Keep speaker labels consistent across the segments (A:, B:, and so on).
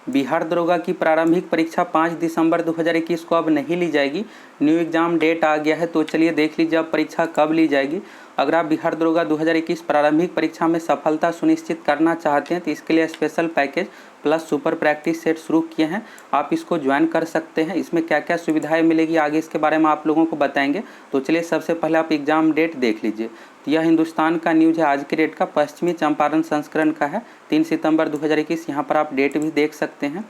A: बिहार दरोगा की प्रारंभिक परीक्षा 5 दिसंबर 2021 को अब नहीं ली जाएगी। न्यू एग्जाम डेट आ गया है, तो चलिए देख लीजिए अब परीक्षा कब ली जाएगी। अगर आप बिहार दरोगा 2021 प्रारंभिक परीक्षा में सफलता सुनिश्चित करना चाहते हैं तो इसके लिए special package plus super practice set शुरू किए हैं, आप इसको ज्वाइन कर सकते हैं। इसमें क्या क्या सुविधाएं मिलेगी आगे इसके बारे में आप लोगों को बताएंगे। तो चलिए सबसे पहले आप एग्जाम डेट देख लीजिए। तो यह हिंदुस्तान का न्यूज है, आज की डेट का पश्चिमी चंपारण संस्करण का है, 3 सितंबर 2021। यहाँ पर आप डेट भी देख सकते हैं।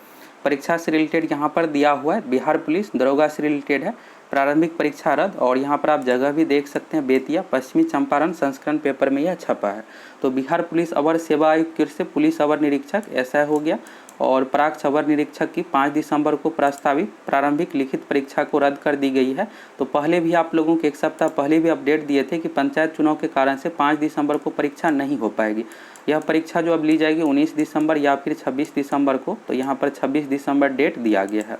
A: परीक्षा से रिलेटेड यहाँ पर दिया हुआ है, बिहार पुलिस दरोगा से रिलेटेड है, प्रारंभिक परीक्षा रद्द। और यहाँ पर आप जगह भी देख सकते हैं, बेतिया, पश्चिमी चंपारण संस्करण पेपर में यह छपा है। तो बिहार पुलिस अवर सेवा आयुक्त से पुलिस अवर निरीक्षक ऐसा हो गया। और प्राक्ष अवर निरीक्षक की 5 दिसंबर को प्रस्तावित प्रारंभिक लिखित परीक्षा को रद्द कर दी गई है। तो पहले भी आप लोगों को एक सप्ताह पहले भी अपडेट दिए थे कि पंचायत चुनाव के कारण से 5 दिसंबर को परीक्षा नहीं हो पाएगी। यह परीक्षा जो अब ली जाएगी 19 दिसंबर या फिर 26 दिसंबर को। तो यहाँ पर 26 दिसंबर डेट दिया गया है।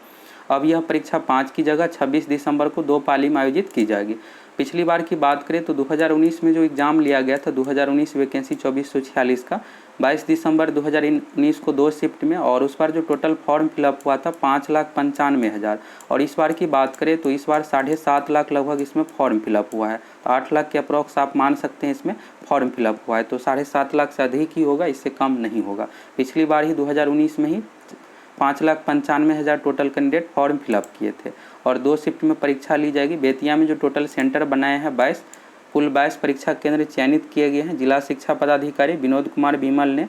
A: अब यह परीक्षा 5 की जगह 26 दिसंबर को 2 पाली में आयोजित की जाएगी। पिछली बार की बात करें तो 2019 में जो एग्ज़ाम लिया गया था 2019 वैकेंसी 2446 का 22 दिसंबर 2019 को 2 शिफ्ट में, और उस बार जो टोटल फॉर्म फिलअप हुआ था 5,95,000। और इस बार की बात करें तो इस बार 7.5 लाख लगभग इसमें फॉर्म फिलअप हुआ है। तो 8 लाख के अप्रॉक्स आप मान सकते हैं इसमें फॉर्म फिलअप हुआ है। तो 7.5 लाख से अधिक ही होगा, इससे कम नहीं होगा। पिछली बार ही 2019 में ही 5,95,000 टोटल कैंडिडेट फॉर्म फिलअप किए थे। और 2 शिफ्ट में परीक्षा ली जाएगी। बेतिया में जो टोटल सेंटर बनाए हैं 22, कुल 22 परीक्षा केंद्र चयनित किए गए हैं। जिला शिक्षा पदाधिकारी विनोद कुमार विमल ने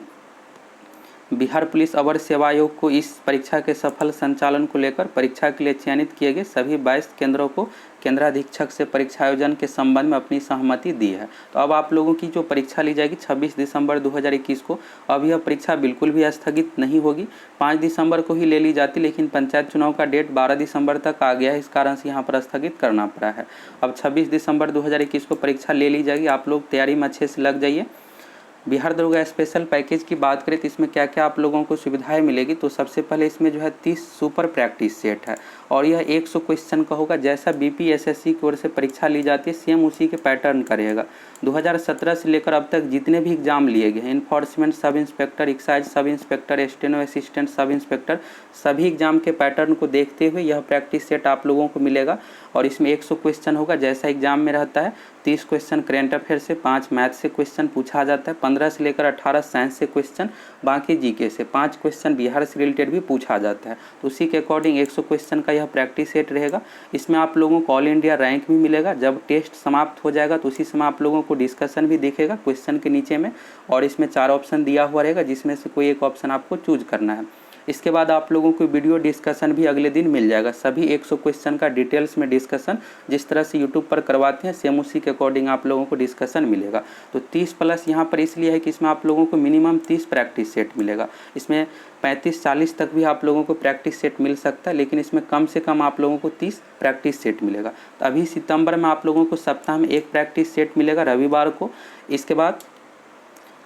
A: बिहार पुलिस अवर सेवा आयोग को इस परीक्षा के सफल संचालन को लेकर परीक्षा के लिए चयनित किए गए सभी 22 केंद्रों को केंद्राधीक्षक से परीक्षा आयोजन के संबंध में अपनी सहमति दी है। तो अब आप लोगों की जो परीक्षा ली जाएगी 26 दिसंबर 2021 को, अब यह परीक्षा बिल्कुल भी स्थगित नहीं होगी। 5 दिसंबर को ही ले ली जाती, लेकिन पंचायत चुनाव का डेट 12 दिसंबर तक आ गया है, इस कारण से यहाँ पर स्थगित करना पड़ा है। अब 26 दिसंबर 2021 को परीक्षा ले ली जाएगी। आप लोग तैयारी में अच्छे से लग जाइए। बिहार दरोगा स्पेशल पैकेज की बात करें तो इसमें क्या क्या आप लोगों को सुविधाएं मिलेगी। तो सबसे पहले इसमें जो है 30 सुपर प्रैक्टिस सेट है, और यह 100 क्वेश्चन का होगा। जैसा बीपीएसएससी की ओर से परीक्षा ली जाती है सेम उसी के पैटर्न का रहेगा। 2017 से लेकर अब तक जितने भी एग्जाम लिए गए, enforcement sub inspector, excise sub inspector, steno assistant sub inspector, सभी एग्जाम के पैटर्न को देखते हुए यह प्रैक्टिस सेट आप लोगों को मिलेगा। और इसमें 100 क्वेश्चन होगा जैसा एग्जाम में रहता है। 30 क्वेश्चन करेंट अफेयर से, 5 मैथ से क्वेश्चन पूछा जाता है, 15 से लेकर 18 साइंस से क्वेश्चन, बाकी जीके से 5 क्वेश्चन बिहार से रिलेटेड भी पूछा जाता है। तो उसी के अकॉर्डिंग 100 क्वेश्चन का यह प्रैक्टिस सेट रहेगा। इसमें आप लोगों को ऑल इंडिया रैंक भी मिलेगा। जब टेस्ट समाप्त हो जाएगा तो उसी समय आप लोगों को डिस्कशन भी दिखेगा क्वेश्चन के नीचे में, और इसमें 4 ऑप्शन दिया हुआ रहेगा जिसमें से कोई एक ऑप्शन आपको चूज करना है। इसके बाद आप लोगों को वीडियो डिस्कशन भी अगले दिन मिल जाएगा। सभी 100 क्वेश्चन का डिटेल्स में डिस्कशन जिस तरह से यूट्यूब पर करवाते हैं सेम उसी के अकॉर्डिंग आप लोगों को डिस्कशन मिलेगा। तो 30 प्लस यहाँ पर इसलिए है कि इसमें आप लोगों को मिनिमम 30 प्रैक्टिस सेट मिलेगा। इसमें 35-40 तक भी आप लोगों को प्रैक्टिस सेट मिल सकता है, लेकिन इसमें कम से कम आप लोगों को 30 प्रैक्टिस सेट मिलेगा। तो अभी सितंबर में आप लोगों को सप्ताह में 1 प्रैक्टिस सेट मिलेगा रविवार को। इसके बाद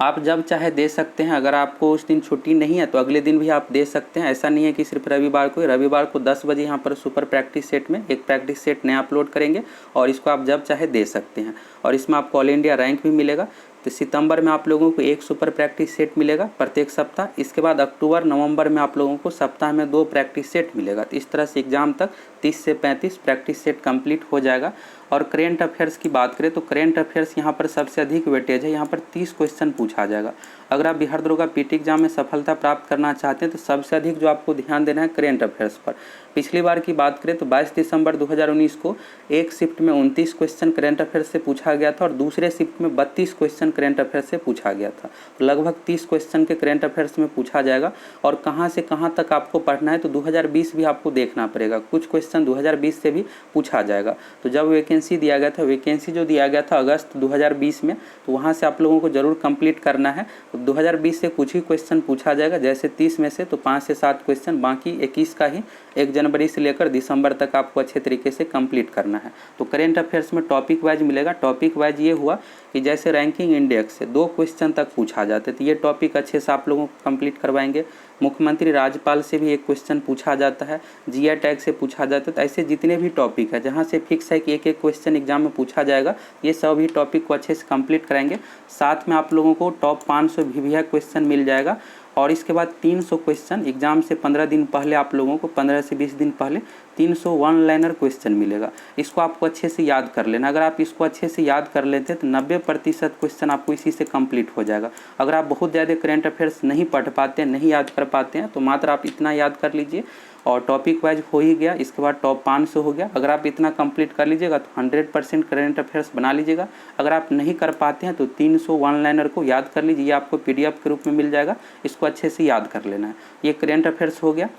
A: आप जब चाहे दे सकते हैं। अगर आपको उस दिन छुट्टी नहीं है तो अगले दिन भी आप दे सकते हैं। ऐसा नहीं है कि सिर्फ रविवार को। रविवार को 10 बजे यहाँ पर सुपर प्रैक्टिस सेट में 1 प्रैक्टिस सेट नया अपलोड करेंगे, और इसको आप जब चाहे दे सकते हैं। और इसमें आपको ऑल इंडिया रैंक भी मिलेगा। तो सितंबर में आप लोगों को 1 सुपर प्रैक्टिस सेट मिलेगा प्रत्येक सप्ताह। इसके बाद अक्टूबर नवंबर में आप लोगों को सप्ताह में 2 प्रैक्टिस सेट मिलेगा। तो इस तरह से एग्जाम तक 30 से 35 प्रैक्टिस सेट कंप्लीट हो जाएगा। और करेंट अफेयर्स की बात करें तो करेंट अफेयर्स यहाँ पर सबसे अधिक वेटेज है। यहाँ पर 30 क्वेश्चन पूछा जाएगा। अगर आप बिहार दरोगा पीटी एग्जाम में सफलता प्राप्त करना चाहते हैं तो सबसे अधिक जो आपको ध्यान देना है करेंट अफेयर्स पर। पिछली बार की बात करें तो 22 दिसंबर 2019 को एक शिफ्ट में 29 क्वेश्चन करेंट अफेयर्स से पूछा गया था, और दूसरे शिफ्ट में 32 क्वेश्चन करेंट अफेयर्स से पूछा गया था। तो लगभग 30 क्वेश्चन के करेंट अफेयर्स में पूछा जाएगा। और कहाँ से कहाँ तक आपको पढ़ना है तो 2020 भी आपको देखना पड़ेगा। कुछ क्वेश्चन 2020 से भी पूछा जाएगा। तो जब वैकेंसी दिया गया था, वैकेंसी जो दिया गया था अगस्त 2020 में, तो वहाँ से आप लोगों को जरूर कंप्लीट करना है। तो 2020 से कुछ ही क्वेश्चन पूछा जाएगा, जैसे 30 में से तो 5 से 7 क्वेश्चन, बाकी 21 का ही 1 जनवरी से लेकर दिसंबर तक आपको अच्छे तरीके से कंप्लीट करना है। तो करेंट अफेयर्स में टॉपिक वाइज मिलेगा। टॉपिक वाइज ये हुआ कि जैसे रैंकिंग इंडेक्स से 2 क्वेश्चन तक पूछा जाता है, तो ये टॉपिक अच्छे से आप लोगों को कंप्लीट करवाएंगे। मुख्यमंत्री राज्यपाल से भी 1 क्वेश्चन पूछा जाता है, जीआई टैग से पूछा जाता है। तो ऐसे जितने भी टॉपिक है जहाँ से फिक्स है कि 1-1 क्वेश्चन एग्जाम में पूछा जाएगा, ये सभी टॉपिक को अच्छे से कंप्लीट कराएंगे। साथ में आप लोगों को टॉप 500 VVI क्वेश्चन मिल जाएगा। और इसके बाद 300 क्वेश्चन एग्जाम से 15 दिन पहले आप लोगों को 15 से 20 दिन पहले 300 वन लाइनर क्वेश्चन मिलेगा। इसको आपको अच्छे से याद कर लेना। अगर आप इसको अच्छे से याद कर लेते हैं तो 90% क्वेश्चन आपको इसी से कंप्लीट हो जाएगा। अगर आप बहुत ज़्यादा करंट अफेयर्स नहीं पढ़ पाते हैं, नहीं याद कर पाते हैं, तो मात्र आप इतना याद कर लीजिए और टॉपिक वाइज हो ही गया। इसके बाद टॉप 500 हो गया। अगर आप इतना कंप्लीट कर लीजिएगा तो 100% करंट अफेयर्स बना लीजिएगा। अगर आप नहीं कर पाते हैं तो 300 वन लाइनर को याद कर लीजिए। ये आपको PDF के रूप में मिल जाएगा, इसको अच्छे से याद कर लेना है। ये करंट अफेयर्स हो गया।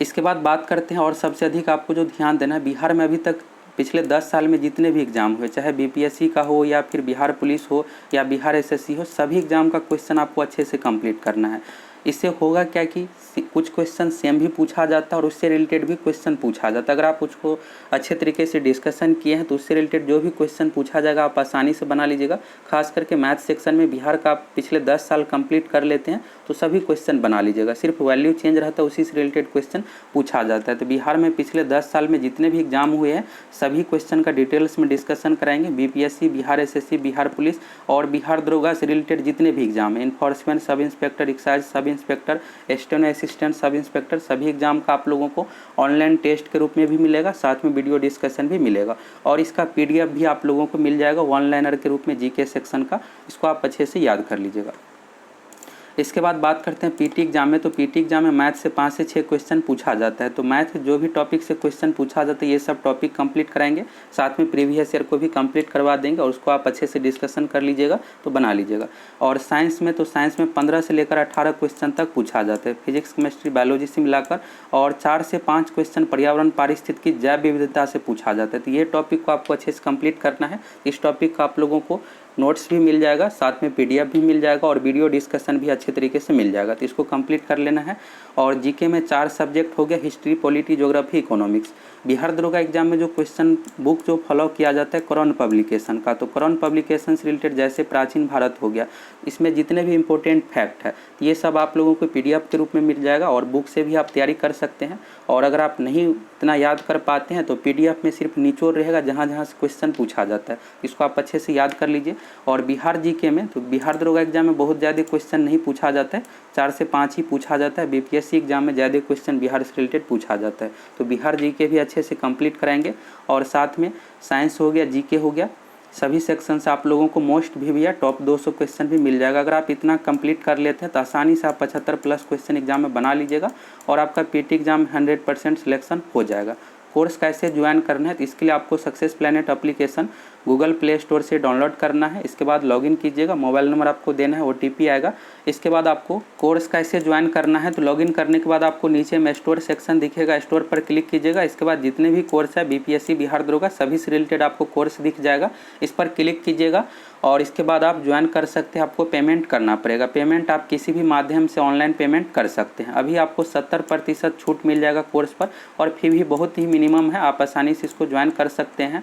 A: इसके बाद बात करते हैं और सबसे अधिक आपको जो ध्यान देना है, बिहार में अभी तक पिछले 10 साल में जितने भी एग्जाम हुए, चाहे BPSC का हो या फिर बिहार पुलिस हो या बिहार SSC हो, सभी एग्जाम का क्वेश्चन आपको अच्छे से कंप्लीट करना है। इससे होगा क्या कि कुछ क्वेश्चन सेम भी पूछा जाता है और उससे रिलेटेड भी क्वेश्चन पूछा जाता है। अगर आप उसको अच्छे तरीके से डिस्कशन किए हैं तो उससे रिलेटेड जो भी क्वेश्चन पूछा जाएगा आप आसानी से बना लीजिएगा। खास करके मैथ सेक्शन में बिहार का आप पिछले 10 साल कंप्लीट कर लेते हैं तो सभी क्वेश्चन बना लीजिएगा। सिर्फ वैल्यू चेंज रहता है, उसी से रिलेटेड क्वेश्चन पूछा जाता है। तो बिहार में पिछले 10 साल में जितने भी एग्जाम हुए हैं सभी क्वेश्चन का डिटेल्स में डिस्कशन कराएंगे। BPSC, Bihar SSC, Bihar police और बिहार दरोगा से रिलेटेड जितने भी एग्जाम है, enforcement sub inspector, excise sub inspector, steno assistant sub inspector, सभी एग्जाम का आप लोगों को ऑनलाइन टेस्ट के रूप में भी मिलेगा, साथ में वीडियो डिस्कशन भी मिलेगा और इसका PDF भी आप लोगों को मिल जाएगा वन लाइनर के रूप में GK सेक्शन का। इसको आप अच्छे से याद कर लीजिएगा। इसके बाद बात करते हैं PT एग्जाम में। तो PT एग्जाम में मैथ से 5 से 6 क्वेश्चन पूछा जाता है। तो मैथ जो भी टॉपिक से क्वेश्चन पूछा जाता है ये सब टॉपिक कंप्लीट कराएंगे, साथ में प्रीवियस ईयर को भी कंप्लीट करवा देंगे और उसको आप अच्छे से डिस्कशन कर लीजिएगा तो बना लीजिएगा। और साइंस में 15 से लेकर 18 क्वेश्चन तक पूछा जाता है, फिजिक्स, केमिस्ट्री, बायोलॉजी से मिलाकर, और 4 से 5 क्वेश्चन पर्यावरण, पारिस्थितिकी, जैव विविधता से पूछा जाता है। तो ये टॉपिक को आपको अच्छे से कंप्लीट करना है। इस टॉपिक का आप लोगों को नोट्स भी मिल जाएगा, साथ में PDF भी मिल जाएगा और वीडियो डिस्कशन भी अच्छे तरीके से मिल जाएगा। तो इसको कंप्लीट कर लेना है। और GK में 4 सब्जेक्ट हो गया, history, polity, geography, economics. Bihar दरोगा एग्जाम में जो क्वेश्चन बुक जो फॉलो किया जाता है करोन पब्लिकेशन का, तो करोन पब्लिकेशन से रिलेटेड जैसे प्राचीन भारत हो गया, इसमें जितने भी इंपॉर्टेंट फैक्ट है ये सब आप लोगों को PDF के रूप में मिल जाएगा और बुक से भी आप तैयारी कर सकते हैं। और अगर आप नहीं इतना याद कर पाते हैं तो PDF में सिर्फ निचोड़ रहेगा जहाँ जहाँ से क्वेश्चन पूछा जाता है, इसको आप अच्छे से याद कर लीजिए। और बिहार GK में तो बिहार दरोगा एग्जाम में बहुत ज़्यादा क्वेश्चन नहीं पूछा जाता है, 4 से 5 ही पूछा जाता है। BPSC एग्जाम में ज़्यादा क्वेश्चन बिहार से रिलेटेड पूछा जाता है। तो बिहार GK भी अच्छे से कंप्लीट कराएंगे। और साथ में साइंस हो गया, GK हो गया, सभी सेक्शन से आप लोगों को मोस्ट भी भैया टॉप 200 क्वेश्चन भी मिल जाएगा। अगर आप इतना कंप्लीट कर लेते हैं तो आसानी से आप 75+ क्वेश्चन एग्जाम में बना लीजिएगा और आपका PT एग्जाम में 100% सिलेक्शन हो जाएगा। कोर्स कैसे ज्वाइन करना है तो इसके लिए आपको success planet application Google play store से डाउनलोड करना है। इसके बाद लॉगिन कीजिएगा, मोबाइल नंबर आपको देना है, OTP आएगा। इसके बाद आपको कोर्स कैसे ज्वाइन करना है तो लॉगिन करने के बाद आपको नीचे में स्टोर सेक्शन दिखेगा, स्टोर पर क्लिक कीजिएगा। इसके बाद जितने भी कोर्स है BPSC, बिहार दरोगा सभी से रिलेटेड आपको कोर्स दिख जाएगा, इस पर क्लिक कीजिएगा और इसके बाद आप ज्वाइन कर सकते हैं। आपको पेमेंट करना पड़ेगा, पेमेंट आप किसी भी माध्यम से ऑनलाइन पेमेंट कर सकते हैं। अभी आपको 70% छूट मिल जाएगा कोर्स पर और फी भी बहुत ही मिनिमम है, आप आसानी से इसको ज्वाइन कर सकते हैं।